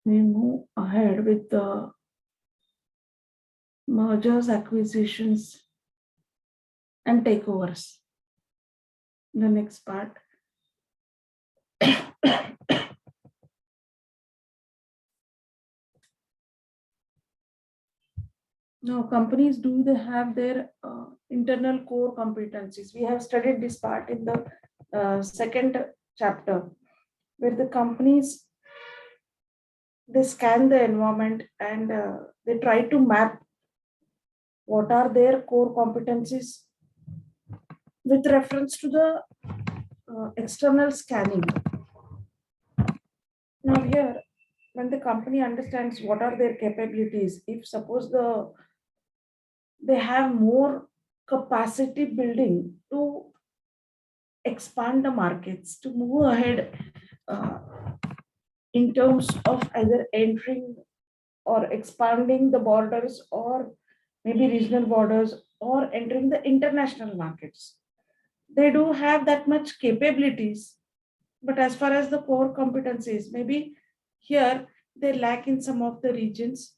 we move ahead with the mergers, acquisitions, and takeovers. The next part. Now, companies do they have their internal core competencies? We have studied this part in the second chapter, where the companies they scan the environment and they try to map what are their core competencies with reference to the external scanning. Now here, when the company understands what are their capabilities, if suppose they have more capacity building to expand the markets, to move ahead uh, in terms of either entering or expanding the borders or maybe regional borders or entering the international markets. They do have that much capabilities, but as far as the core competencies, maybe here they lack in some of the regions.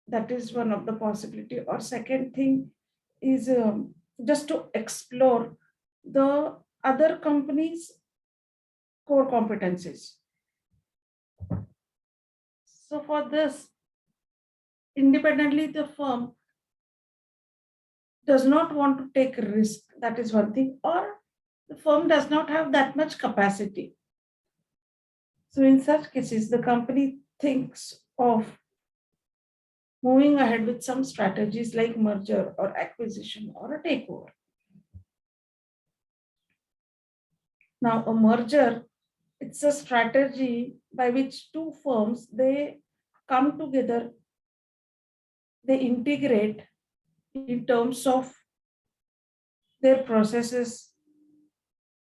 That is one of the possibility. Or second thing is just to explore the other companies' core competencies. So for this, independently the firm does not want to take risk. That is one thing. Or the firm does not have that much capacity. So in such cases, the company thinks of moving ahead with some strategies like merger or acquisition or a takeover. Now, a merger, it's a strategy by which two firms they come together, they integrate in terms of their processes,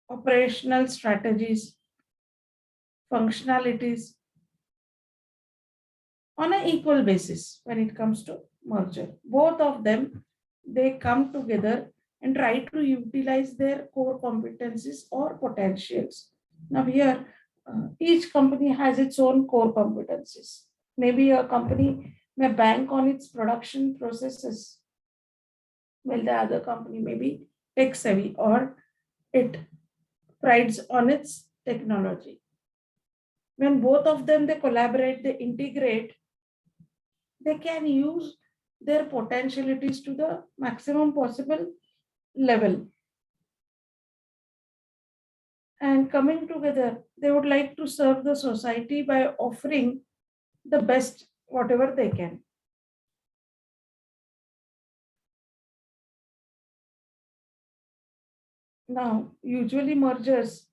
operational strategies, functionalities on an equal basis when it comes to merger. Both of them they come together and try to utilize their core competencies or potentials. Now here, each company has its own core competencies. Maybe a company may bank on its production processes, while the other company may be tech savvy or it prides on its technology. When both of them they collaborate, they integrate, they can use their potentialities to the maximum possible level. And coming together, they would like to serve the society by offering the best, whatever they can. Now, usually mergers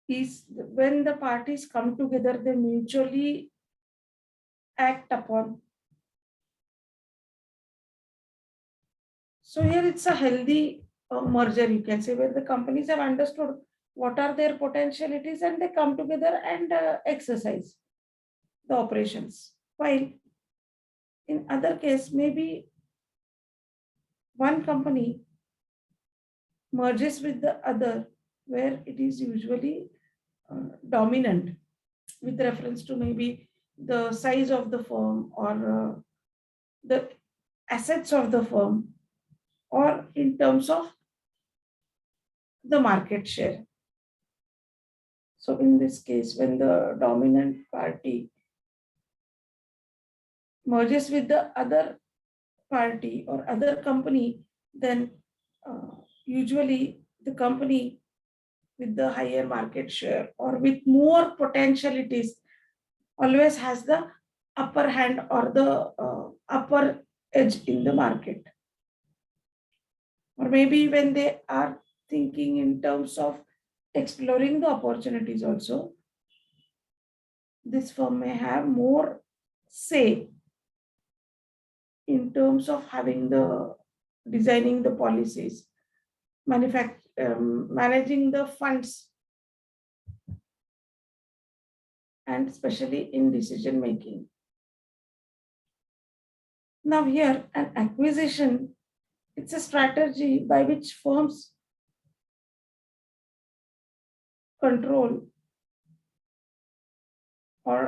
is when the parties come together, they mutually act upon. So here it's a healthy merger, you can say, where the companies have understood what are their potentialities and they come together and exercise the operations. While in other case, maybe one company merges with the other, where it is usually dominant with reference to maybe the size of the firm or the assets of the firm or in terms of the market share. So in this case, when the dominant party merges with the other party or other company, then usually the company with the higher market share or with more potentialities always has the upper hand or the upper edge in the market. Or maybe when they are thinking in terms of exploring the opportunities also, this firm may have more say in terms of having the designing the policies, managing the funds, and especially in decision making. Now here, an acquisition, it's a strategy by which firms control or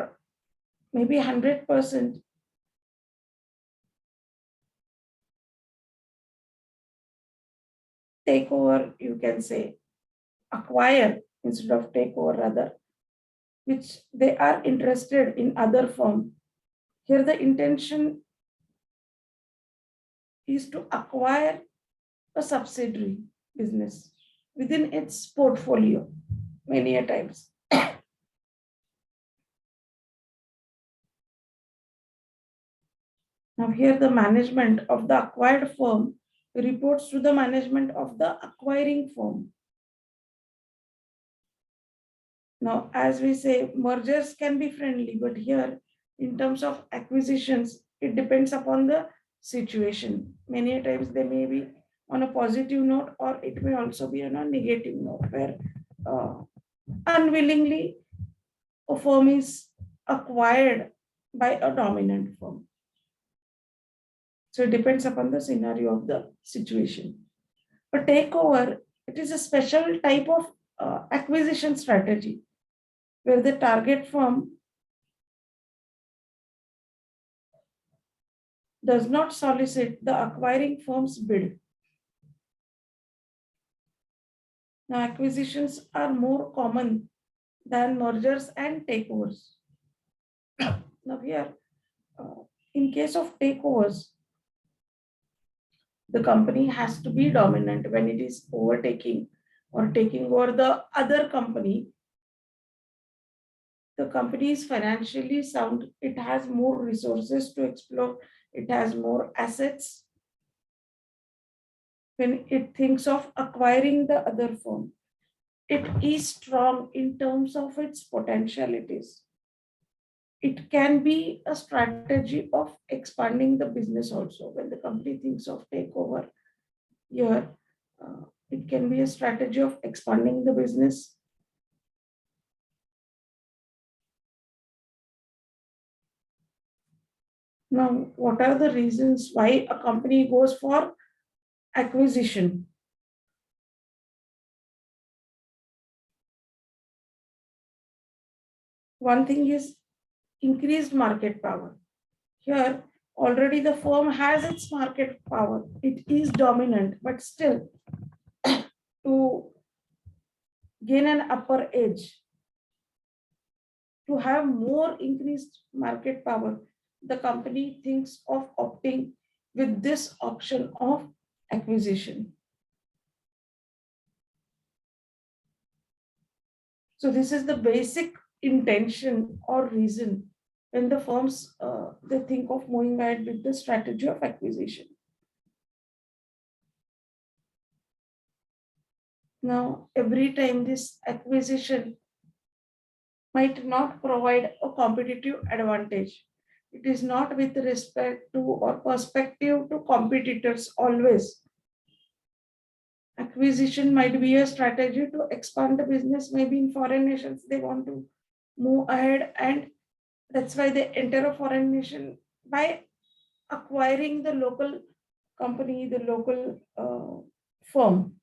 maybe 100% takeover, you can say, acquire instead of takeover rather, which they are interested in other firm. Here the intention is to acquire a subsidiary business within its portfolio many a times. Now here the management of the acquired firm reports to the management of the acquiring firm. Now, as we say, mergers can be friendly, but here, in terms of acquisitions, it depends upon the situation. Many times they may be on a positive note, or it may also be on a negative note, where uh, unwillingly a firm is acquired by a dominant firm. So it depends upon the scenario of the situation. A takeover, it is a special type of acquisition strategy where the target firm does not solicit the acquiring firm's bid. Now, acquisitions are more common than mergers and takeovers. Now, here, in case of takeovers, the company has to be dominant when it is overtaking or taking over the other company. The company is financially sound, it has more resources to explore, it has more assets when it thinks of acquiring the other firm. It is strong in terms of its potentialities. It can be a strategy of expanding the business also. When the company thinks of takeover here, it can be a strategy of expanding the business. Now, what are the reasons why a company goes for acquisition? One thing is increased market power. Here, already the firm has its market power. It is dominant, but still to gain an upper edge, to have more increased market power, the company thinks of opting with this option of acquisition. So this is the basic intention or reason when the firms they think of moving ahead with the strategy of acquisition. Now, every time this acquisition might not provide a competitive advantage. It is not with respect to or perspective to competitors always. Acquisition might be a strategy to expand the business. Maybe in foreign nations, they want to move ahead, and that's why they enter a foreign nation by acquiring the local company, the local firm.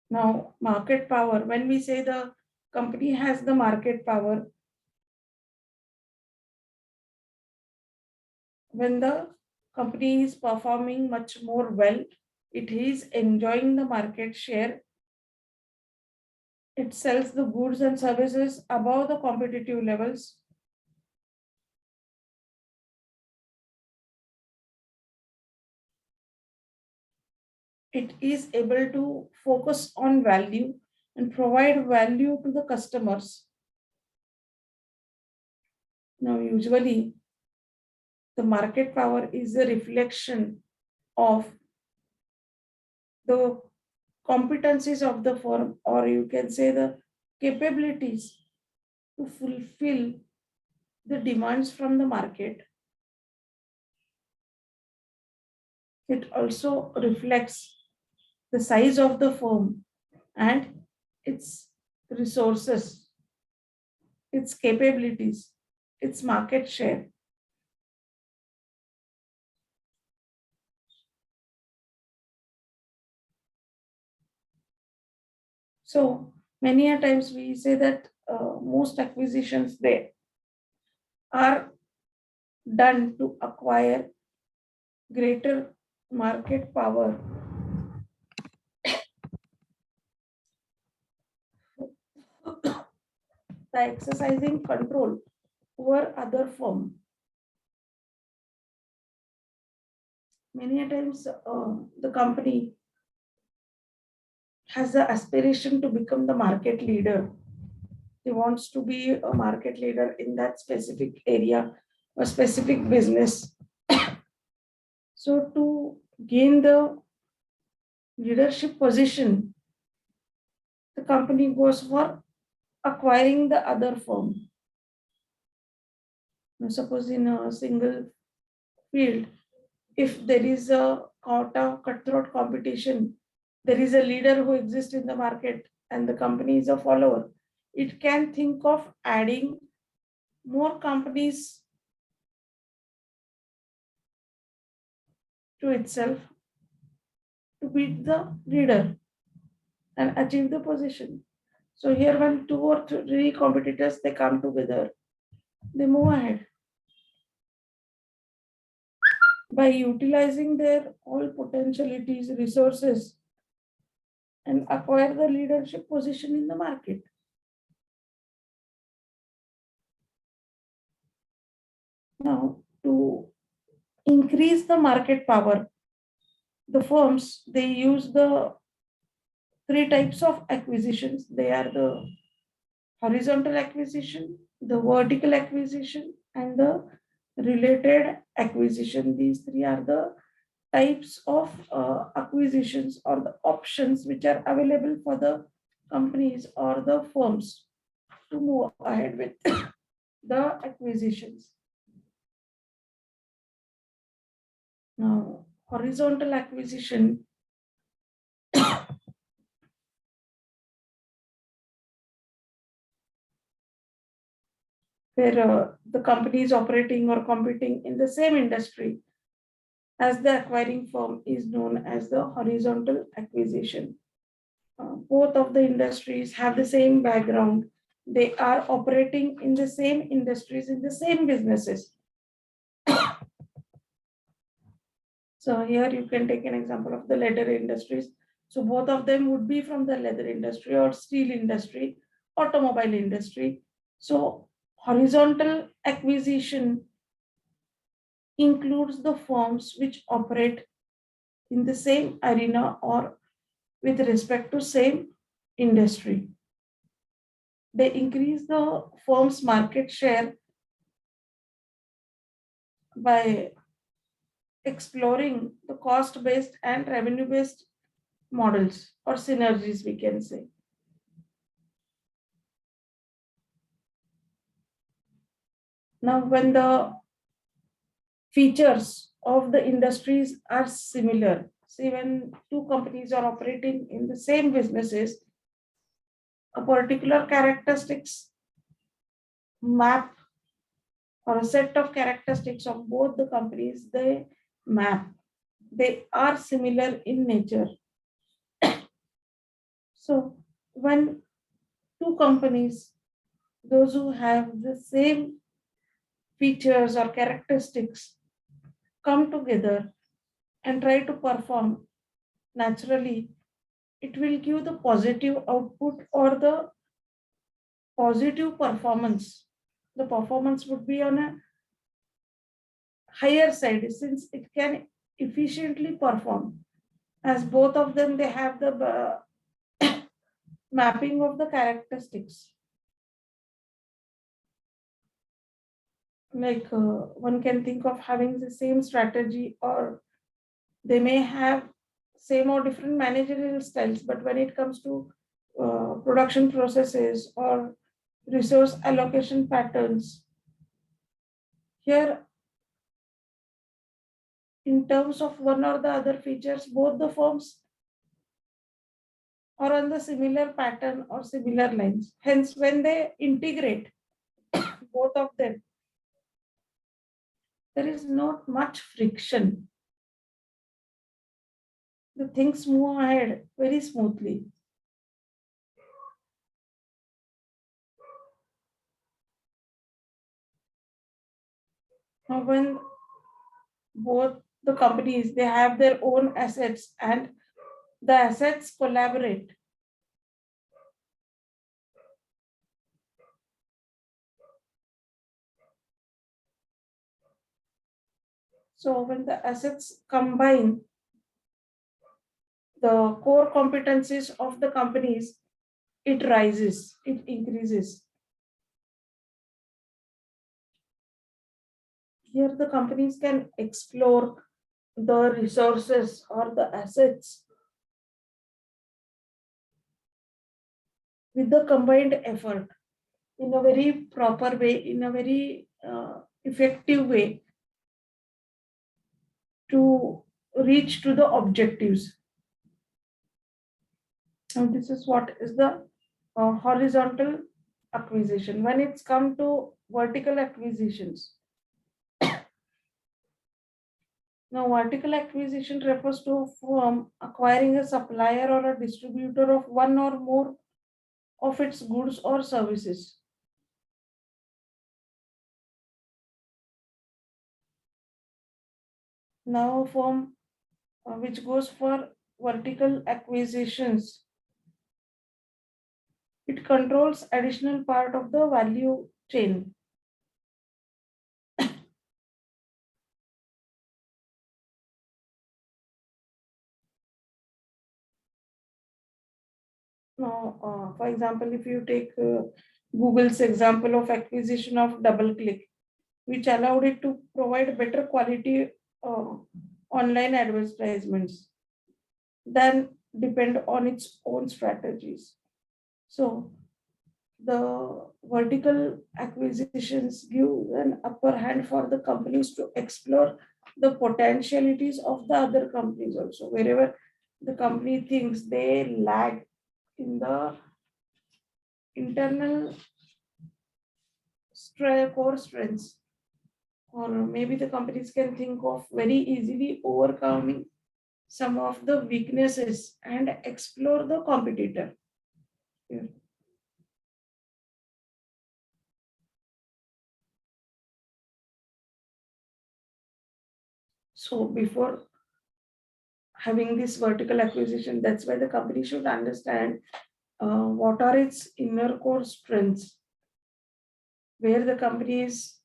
Now, market power, when we say the company has the market power, when the company is performing much more well, it is enjoying the market share, it sells the goods and services above the competitive levels. It is able to focus on value and provide value to the customers. Now, usually, the market power is a reflection of the competencies of the firm, or you can say the capabilities to fulfill the demands from the market. It also reflects the size of the firm and its resources, its capabilities, its market share. So many a times we say that most acquisitions they are done to acquire greater market power by exercising control over other firm. Many a times the company has the aspiration to become the market leader. He wants to be a market leader in that specific area or specific business. So to gain the leadership position, the company goes for acquiring the other firm. Now, suppose in a single field, if there is a cutthroat competition, there is a leader who exists in the market and the company is a follower, it can think of adding more companies to itself to beat the leader and achieve the position. So here when two or three competitors they come together, they move ahead by utilizing their all potentialities, resources, and acquire the leadership position in the market. Now, to increase the market power, the firms they use the three types of acquisitions. They are the horizontal acquisition, the vertical acquisition, and the related acquisition. These three are the types of acquisitions or the options which are available for the companies or the firms to move ahead with the acquisitions. Now, horizontal acquisition where the company is operating or competing in the same industry as the acquiring firm is known as the horizontal acquisition. Both of the industries have the same background. They are operating in the same industries, in the same businesses. So here you can take an example of the leather industries. So both of them would be from the leather industry or steel industry, automobile industry. So horizontal acquisition includes the firms which operate in the same arena or with respect to same industry. They increase the firm's market share by exploring the cost-based and revenue-based models or synergies, we can say. Now, when the features of the industries are similar, see when two companies are operating in the same businesses, a particular characteristics map or a set of characteristics of both the companies, they map. They are similar in nature. So when two companies, those who have the same features or characteristics, come together and try to perform, naturally, it will give the positive output or the positive performance. The performance would be on a higher side since it can efficiently perform, as both of them they have the mapping of the characteristics. Like one can think of having the same strategy, or they may have same or different managerial styles, but when it comes to production processes or resource allocation patterns, here in terms of one or the other features, both the firms are on the similar pattern or similar lines. Hence, when they integrate both of them, there is not much friction. The things move ahead very smoothly. Now, when both the companies they have their own assets and the assets collaborate, so when the assets combine, the core competencies of the companies, it rises, it increases. Here the companies can explore the resources or the assets with the combined effort in a very proper way, in a very effective way to reach to the objectives. And this is what is the horizontal acquisition. When it's come to vertical acquisitions, now vertical acquisition refers to acquiring a supplier or a distributor of one or more of its goods or services. Now, a firm which goes for vertical acquisitions, it controls additional part of the value chain. Now, for example, if you take Google's example of acquisition of DoubleClick, which allowed it to provide better quality uh, online advertisements than depend on its own strategies. So the vertical acquisitions give an upper hand for the companies to explore the potentialities of the other companies also. Wherever the company thinks they lag in the internal core strengths, or maybe the companies can think of very easily overcoming some of the weaknesses and explore the competitor. Yeah. So before having this vertical acquisition, that's why the company should understand what are its inner core strengths, where the companies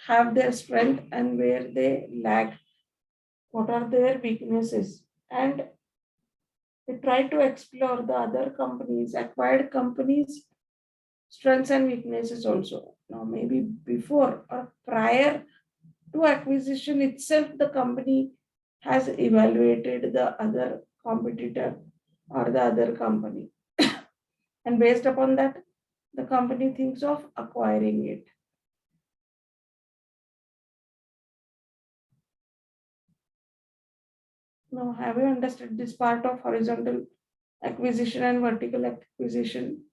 have their strength and where they lack, what are their weaknesses, and they try to explore the other companies, acquired companies, strengths and weaknesses also. Now, maybe before or prior to acquisition itself, the company has evaluated the other competitor or the other company. And based upon that, the company thinks of acquiring it. Now, have you understood this part of horizontal acquisition and vertical acquisition?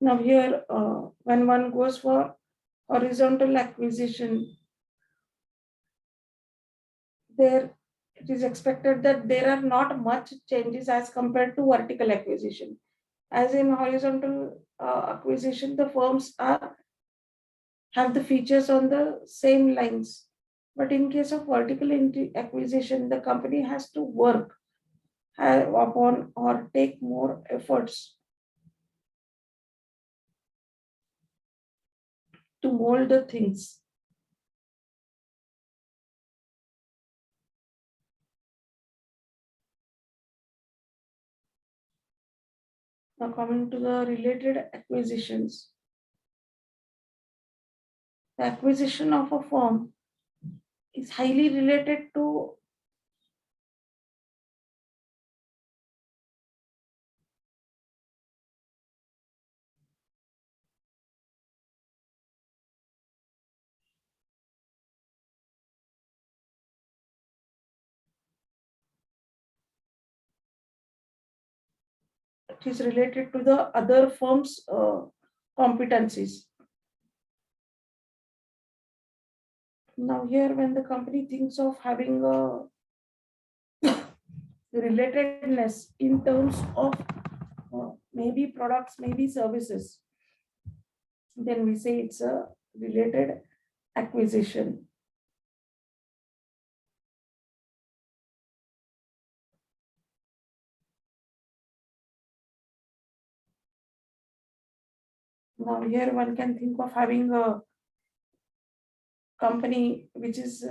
Now, here, when one goes for horizontal acquisition, there it is expected that there are not much changes as compared to vertical acquisition. As in horizontal acquisition, the firms are have the features on the same lines. But in case of vertical acquisition, the company has to work upon or take more efforts to mold the things. Now, coming to the related acquisitions, the acquisition of a firm is highly related to it is related to the other firm's competencies. Now here, when the company thinks of having a relatedness in terms of maybe products, maybe services, then we say it's a related acquisition. Now here one can think of having a company which is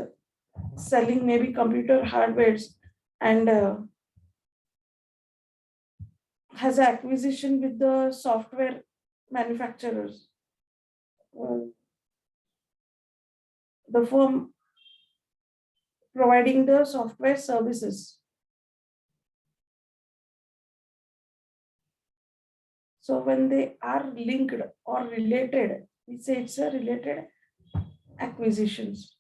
selling maybe computer hardwares and has an acquisition with the software manufacturers. The firm providing the software services. So when they are linked or related, we say it's a related acquisitions.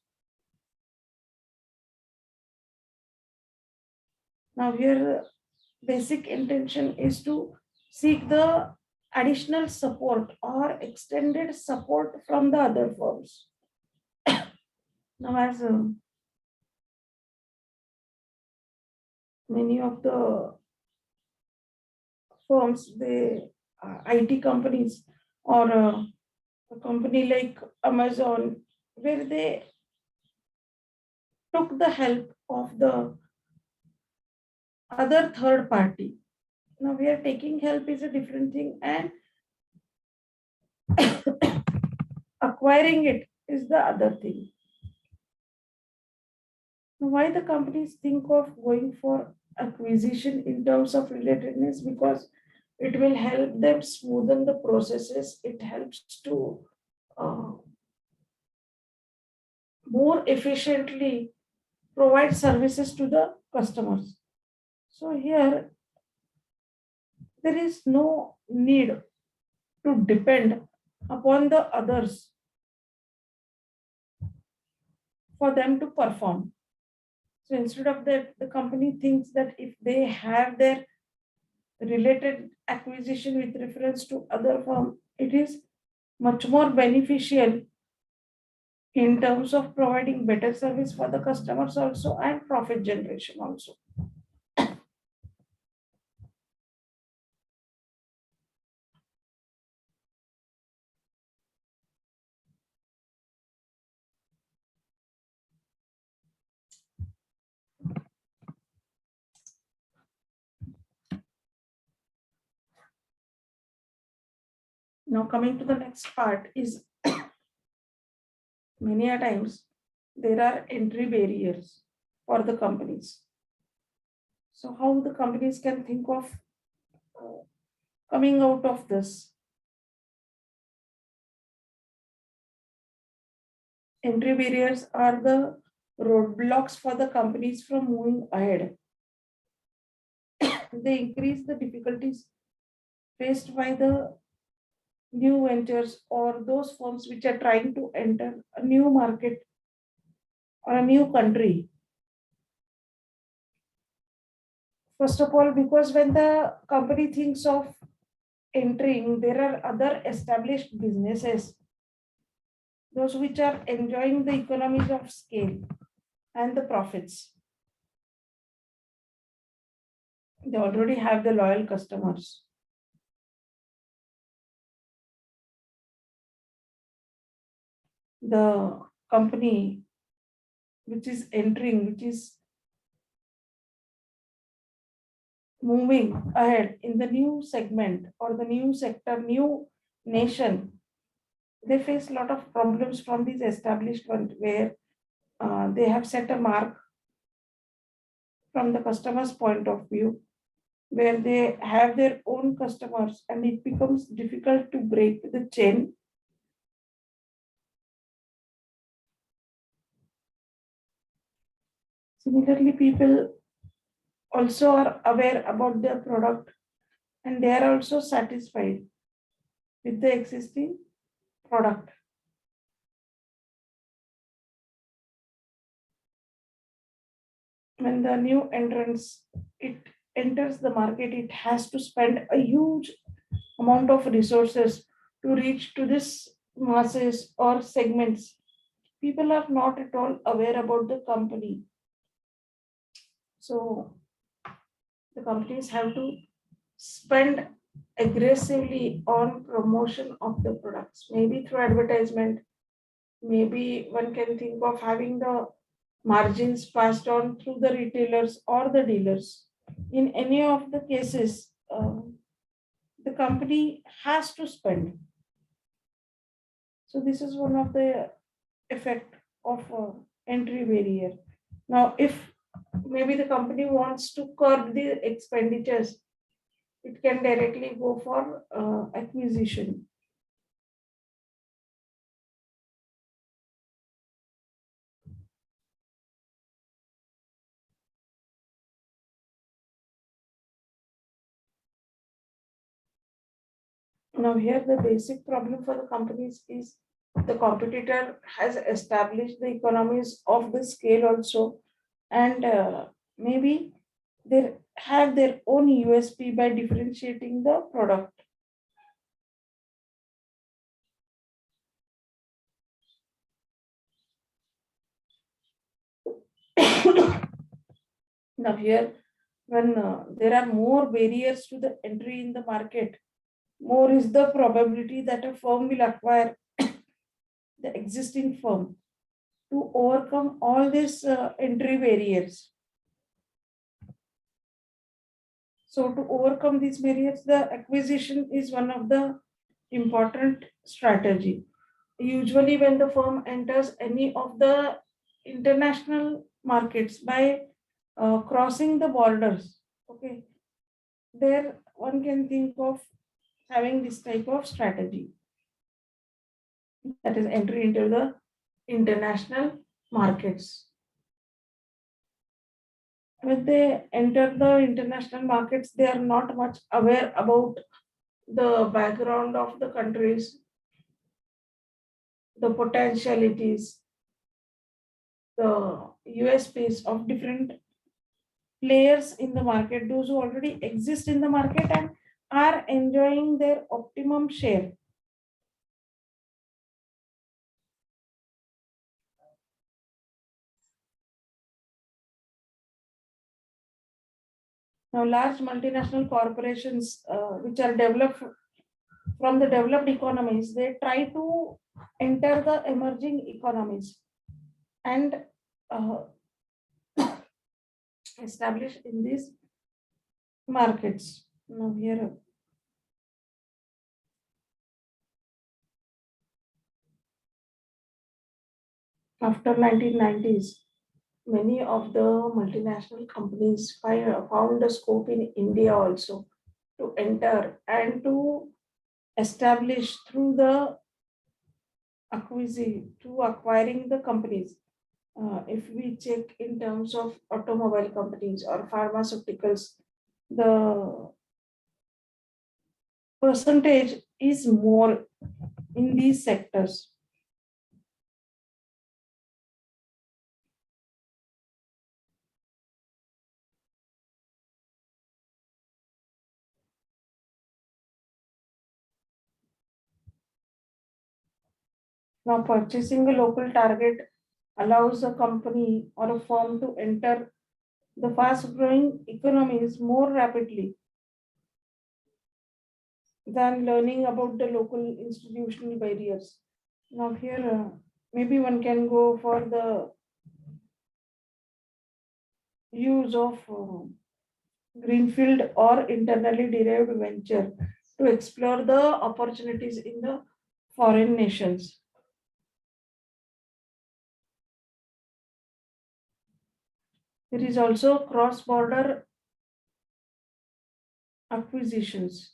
Now here basic intention is to seek the additional support or extended support from the other firms. Now as many of the firms, they IT companies or a company like Amazon, where they took the help of the other third party. Now we are taking help is a different thing, and acquiring it is the other thing. Now, why the companies think of going for acquisition in terms of relatedness? Because it will help them smoothen the processes. It helps to uh, more efficiently provide services to the customers. So here there is no need to depend upon the others for them to perform. So instead of that, the company thinks that if they have their related acquisition with reference to other firm, it is much more beneficial in terms of providing better service for the customers also and profit generation also. Now coming to the next part is many a times there are entry barriers for the companies. So how the companies can think of coming out of this? Entry barriers are the roadblocks for the companies from moving ahead. They increase the difficulties faced by the new ventures or those firms which are trying to enter a new market or a new country. First of all, because when the company thinks of entering, there are other established businesses, those which are enjoying the economies of scale and the profits. They already have the loyal customers. The company which is entering, which is moving ahead in the new segment or the new sector, new nation, they face a lot of problems from these established ones where they have set a mark from the customer's point of view, where they have their own customers and it becomes difficult to break the chain. Similarly, people also are aware about their product and they are also satisfied with the existing product. When the new entrance it enters the market, it has to spend a huge amount of resources to reach to this masses or segments people are not at all aware about the company. So the companies have to spend aggressively on promotion of the products, maybe through advertisement, maybe one can think of having the margins passed on through the retailers or the dealers. In any of the cases, the company has to spend. So this is one of the effect of entry barrier. Now, if maybe the company wants to curb the expenditures, it can directly go for acquisition. Now, here the basic problem for the companies is the competitor has established the economies of the scale also, and maybe they have their own USP by differentiating the product. Now, here, when there are more barriers to the entry in the market, more is the probability that a firm will acquire the existing firm to overcome all these entry barriers. So to overcome these barriers, the acquisition is one of the important strategy. Usually when the firm enters any of the international markets by crossing the borders, okay, there one can think of having this type of strategy, that is entry into the international markets. When they enter the international markets, they are not much aware about the background of the countries, the potentialities, the USPs of different players in the market, those who already exist in the market and are enjoying their optimum share. Now, large multinational corporations, which are developed from the developed economies, they try to enter the emerging economies and uh, establish in these markets. Now, here, after 1990s, many of the multinational companies found a scope in India also to enter and to establish through the acquiring the companies. If we check in terms of automobile companies or pharmaceuticals, the percentage is more in these sectors. Now, purchasing a local target allows a company or a firm to enter the fast growing economies more rapidly than learning about the local institutional barriers. Now, here, maybe one can go for the use of greenfield or internally derived venture to explore the opportunities in the foreign nations. There is also cross border acquisitions.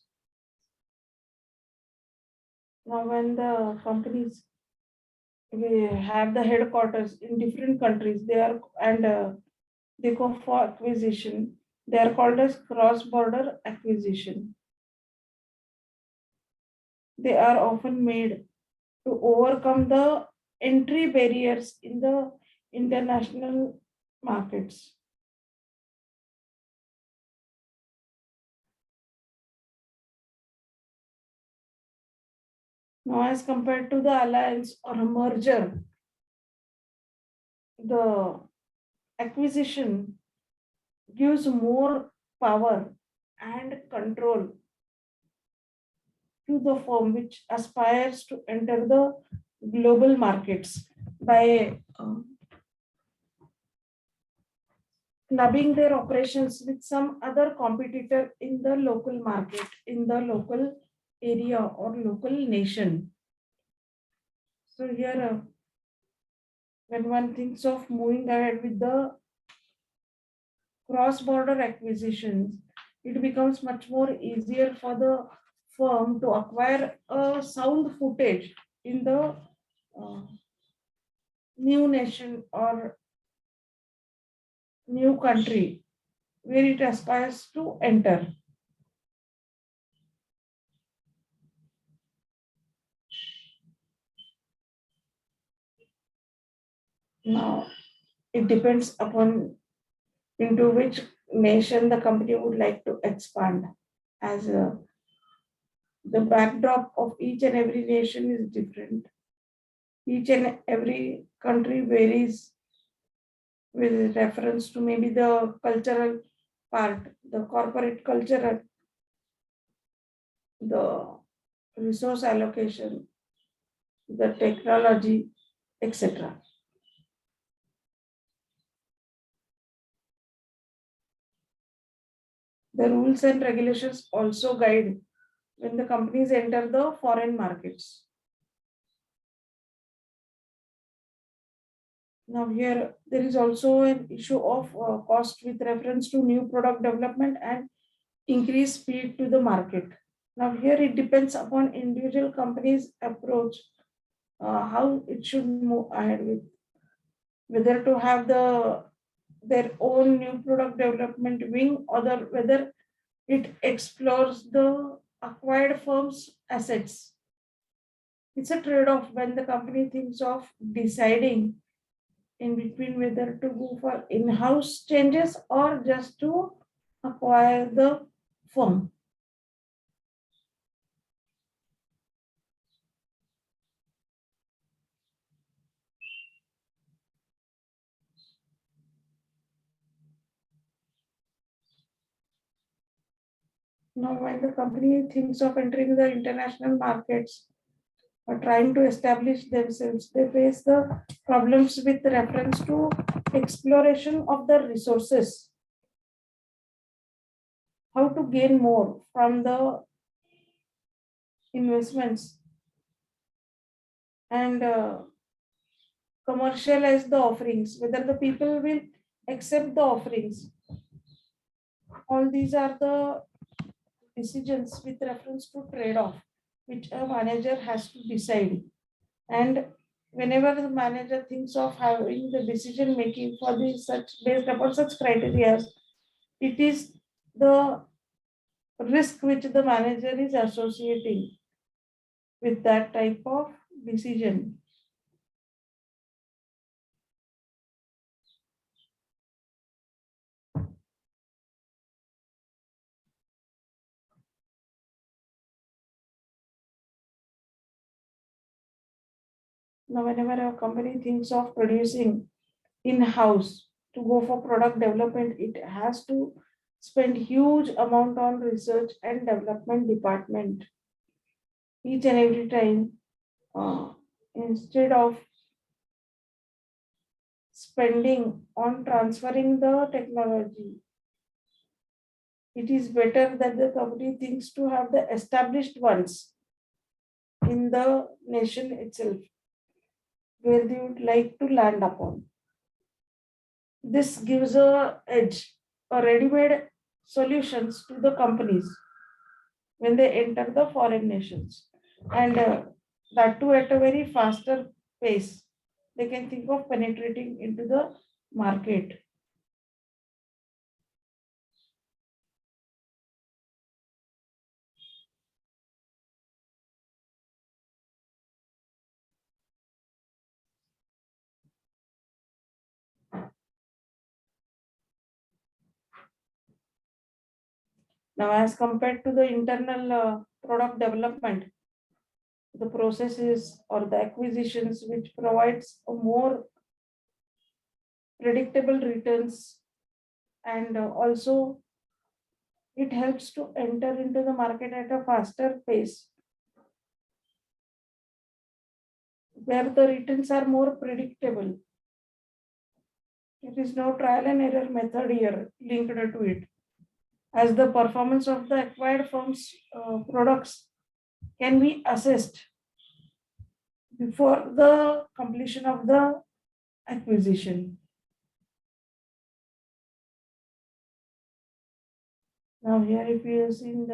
Now, when the companies we have the headquarters in different countries, they are and they go for acquisition. They are called as cross border acquisition. They are often made to overcome the entry barriers in the international markets. Now, as compared to the alliance or a merger, the acquisition gives more power and control to the firm which aspires to enter the global markets by clubbing their operations with some other competitor in the local market, in the local area or local nation. So here, when one thinks of moving ahead with the cross-border acquisitions, it becomes much more easier for the firm to acquire a sound footage in the uh, new nation or new country where it aspires to enter. Now, it depends upon into which nation the company would like to expand, as the backdrop of each and every nation is different. Each and every country varies with reference to maybe the cultural part, the corporate culture, the resource allocation, the technology, etc. The rules and regulations also guide when the companies enter the foreign markets. Now here there is also an issue of cost with reference to new product development and increased speed to the market. Now here it depends upon individual companies' approach, how it should move ahead with, whether to have their own new product development wing or whether it explores the acquired firm's assets. It's a trade-off when the company thinks of deciding in between whether to go for in-house changes or just to acquire the firm. Now, when the company thinks of entering the international markets or trying to establish themselves, they face the problems with reference to exploration of the resources, how to gain more from the investments and commercialize the offerings, whether the people will accept the offerings. All these are the decisions with reference to trade-off, which a manager has to decide. And whenever the manager thinks of having the decision making for the such based upon such criteria, it is the risk which the manager is associating with that type of decision. Now, whenever a company thinks of producing in-house to go for product development, it has to spend huge amount on research and development department each and every time, instead of spending on transferring the technology. It is better that the company thinks to have the established ones in the nation itself where they would like to land upon. This gives a edge, a ready-made solutions to the companies when they enter the foreign nations, and that too at a very faster pace. They can think of penetrating into the market. Now, as compared to the internal product development, the processes or the acquisitions which provides a more predictable returns, and also it helps to enter into the market at a faster pace where the returns are more predictable. There is no trial and error method here linked to it, as the performance of the acquired firm's products can be assessed before the completion of the acquisition. Now here if you have seen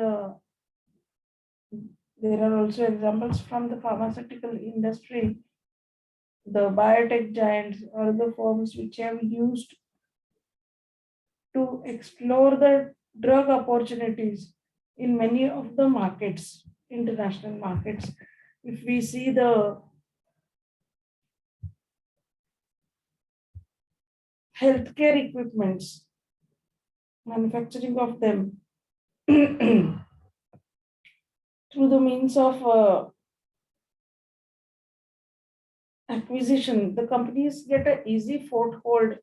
there are also examples from the pharmaceutical industry, the biotech giants or the firms which have used to explore the drug opportunities in many of the markets, international markets. If we see the healthcare equipments, manufacturing of them through the means of acquisition, the companies get an easy foothold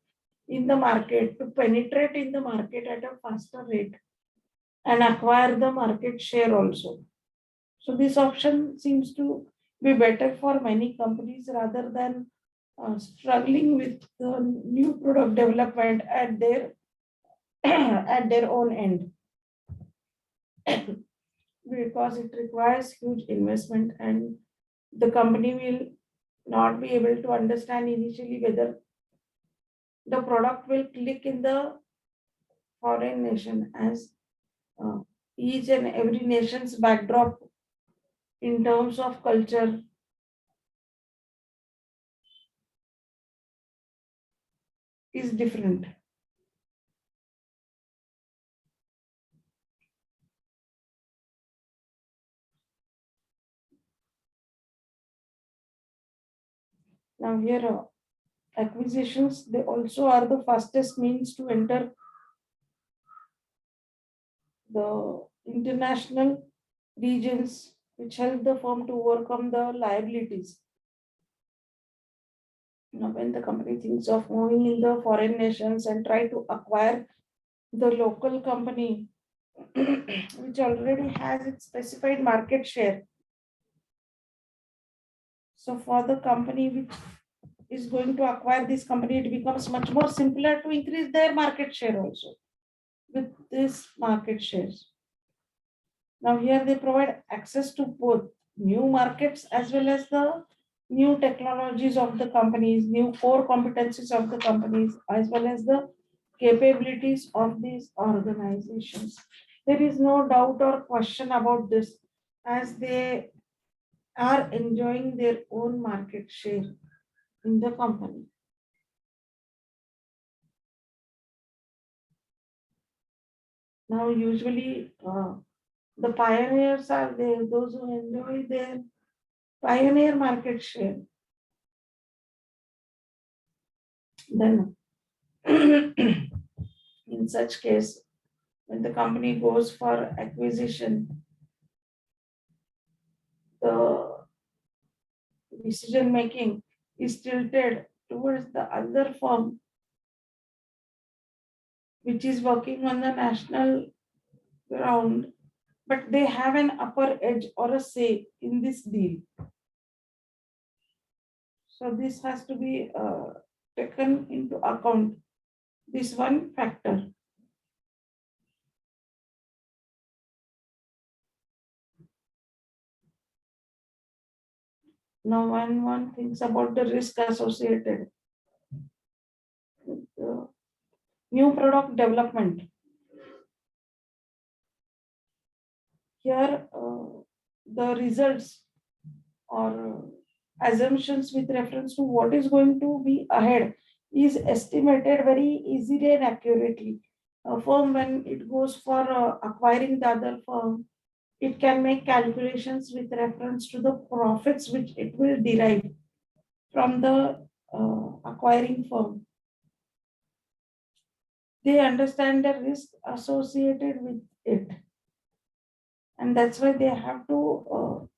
in the market to penetrate in the market at a faster rate and acquire the market share also. So this option seems to be better for many companies rather than struggling with the new product development at their at their own end, because it requires huge investment and the company will not be able to understand initially whether the product will click in the foreign nation, as uh, each and every nation's backdrop in terms of culture is different. Now here acquisitions, they also are the fastest means to enter the international regions, which help the firm to overcome the liabilities. Now, when the company thinks of moving in the foreign nations and try to acquire the local company which already has its specified market share. So for the company which is going to acquire this company, it becomes much more simpler to increase their market share also with this market shares. Now here they provide access to both new markets as well as the new technologies of the companies, new core competencies of the companies, as well as the capabilities of these organizations. There is no doubt or question about this, as they are enjoying their own market share in the company. Now, usually the pioneers are there, those who enjoy their pioneer market share. Then, in such case, when the company goes for acquisition, the decision making is tilted towards the other firm which is working on the national ground, but they have an upper edge or a say in this deal. So this has to be taken into account, this one factor. Now, when one thinks about the risk associated with new product development, here the results or assumptions with reference to what is going to be ahead is estimated very easily and accurately. A firm, when it goes for acquiring the other firm, it can make calculations with reference to the profits which it will derive from the acquiring firm. They understand the risk associated with it, and that's why they have to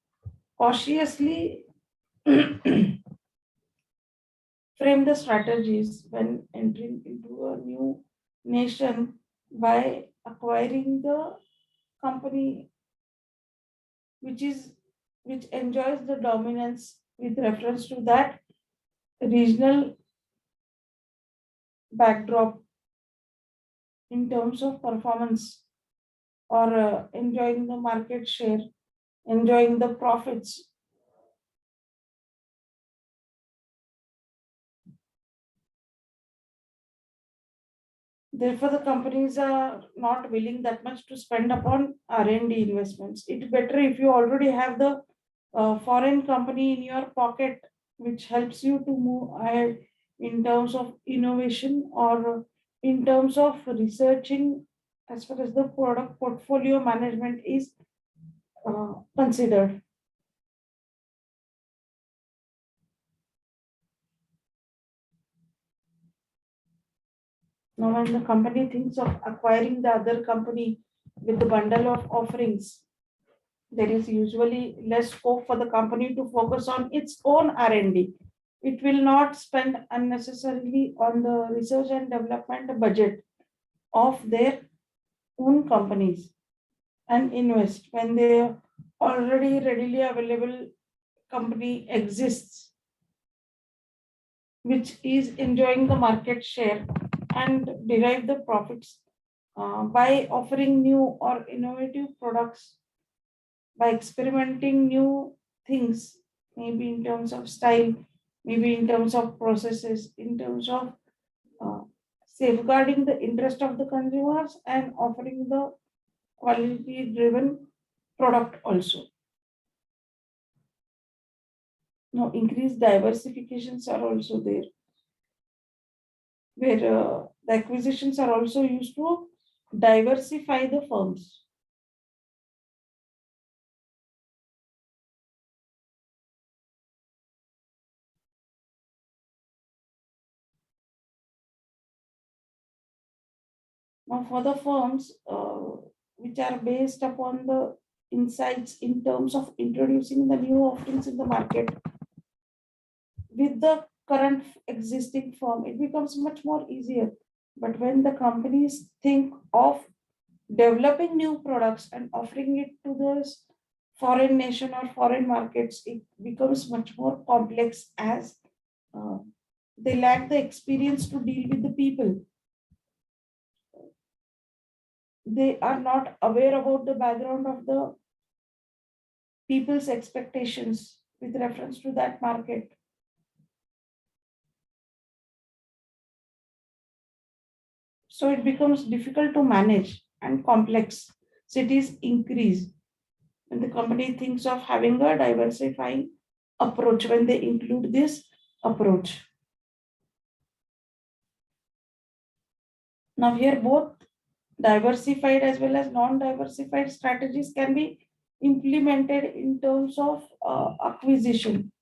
cautiously frame the strategies when entering into a new nation by acquiring the company which is which enjoys the dominance with reference to that regional backdrop in terms of performance or enjoying the market share, enjoying the profits. Therefore, the companies are not willing that much to spend upon R&D investments. It's better if you already have the foreign company in your pocket, which helps you to move ahead in terms of innovation or in terms of researching as far as the product portfolio management is considered. Now, when the company thinks of acquiring the other company with the bundle of offerings, there is usually less scope for the company to focus on its own R&D. It will not spend unnecessarily on the research and development budget of their own companies and invest when the already readily available company exists, which is enjoying the market share and derive the profits by offering new or innovative products, by experimenting new things, maybe in terms of style, maybe in terms of processes, in terms of uh, safeguarding the interest of the consumers and offering the quality driven product also. Now, increased diversifications are also there, where the acquisitions are also used to diversify the firms. Now, for the firms which are based upon the insights in terms of introducing the new offerings in the market with the current existing firm, it becomes much more easier. But when the companies think of developing new products and offering it to the foreign nation or foreign markets, it becomes much more complex as uh, they lack the experience to deal with the people. They are not aware about the background of the people's expectations with reference to that market. So it becomes difficult to manage and complex. Cities increase when the company thinks of having a diversifying approach, when they include this approach. Now, here both diversified as well as non-diversified strategies can be implemented in terms of acquisition.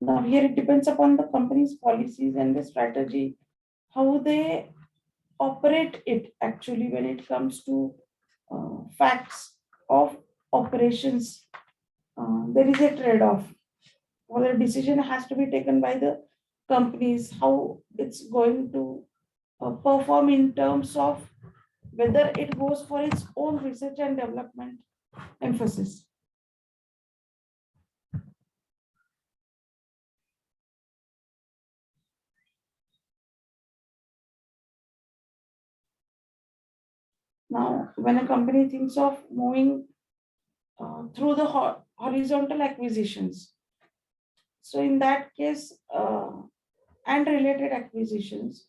Now, here it depends upon the company's policies and the strategy, how they operate it actually when it comes to facts of operations. There is a trade-off. Well, the decision has to be taken by the companies, how it's going to perform in terms of whether it goes for its own research and development emphasis. Now, when a company thinks of moving through the horizontal acquisitions, so in that case, and related acquisitions,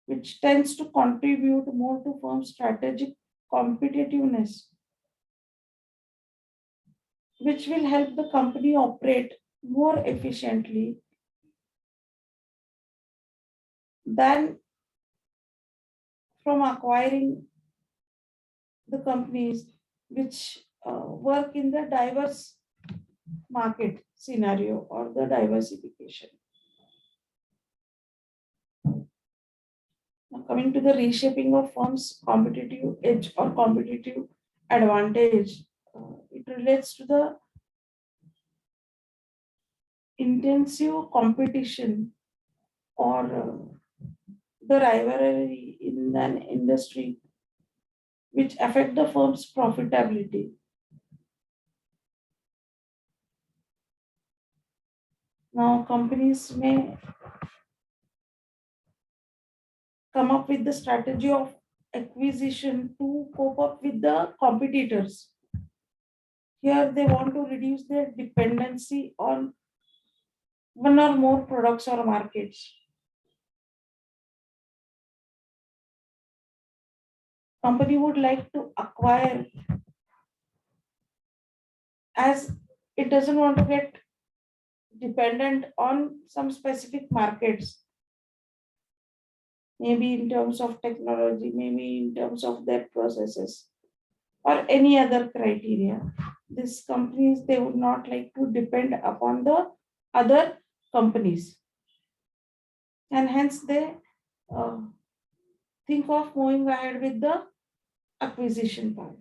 which tends to contribute more to firm strategic competitiveness, which will help the company operate more efficiently than from acquiring the companies which work in the diverse market scenario or the diversification. Now, coming to the reshaping of firms' competitive edge or competitive advantage, it relates to the intensive competition or the rivalry in an industry which affect the firm's profitability. Now, companies may come up with the strategy of acquisition to cope up with the competitors. Here, they want to reduce their dependency on one or more products or markets. Company would like to acquire as it doesn't want to get dependent on some specific markets, maybe in terms of technology, maybe in terms of their processes, or any other criteria. These companies, they would not like to depend upon the other companies, and hence they uh, think of moving ahead with the acquisition part.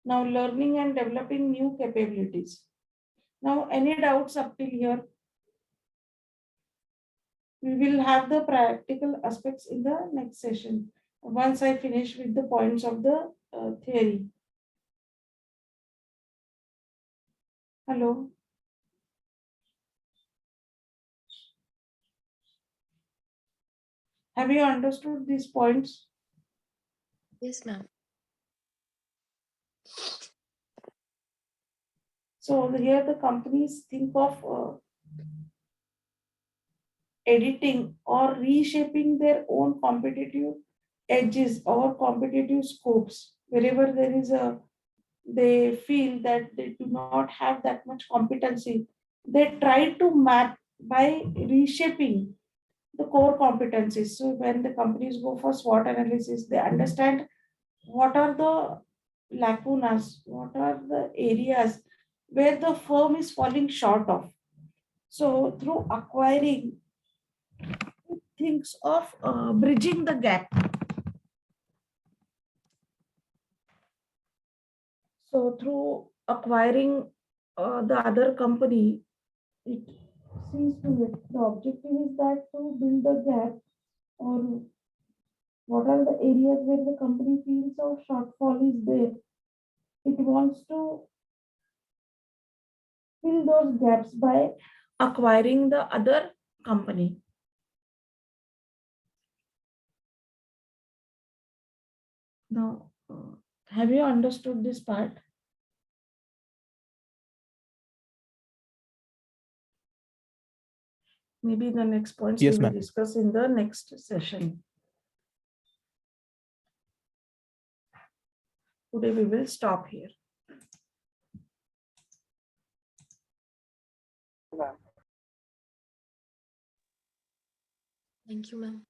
Now, learning and developing new capabilities. Now, any doubts up till here? We will have the practical aspects in the next session once I finish with the points of the theory. Hello. Have you understood these points? Yes, ma'am. So here the companies think of editing or reshaping their own competitive edges or competitive scopes wherever there is a they feel that they do not have that much competency. They try to map by reshaping the core competencies. So when the companies go for SWOT analysis, they understand what are the lacunas, what are the areas where the firm is falling short of. So through acquiring, it thinks of bridging the gap. So through acquiring the other company, it sees to it. The objective is that to build a gap or what are the areas where the company feels of shortfall is there. It wants to fill those gaps by acquiring the other company. Now, have you understood this part? Maybe the next points Yes, we will ma'am. discuss in the next session. Today we will stop here. Thank you, ma'am.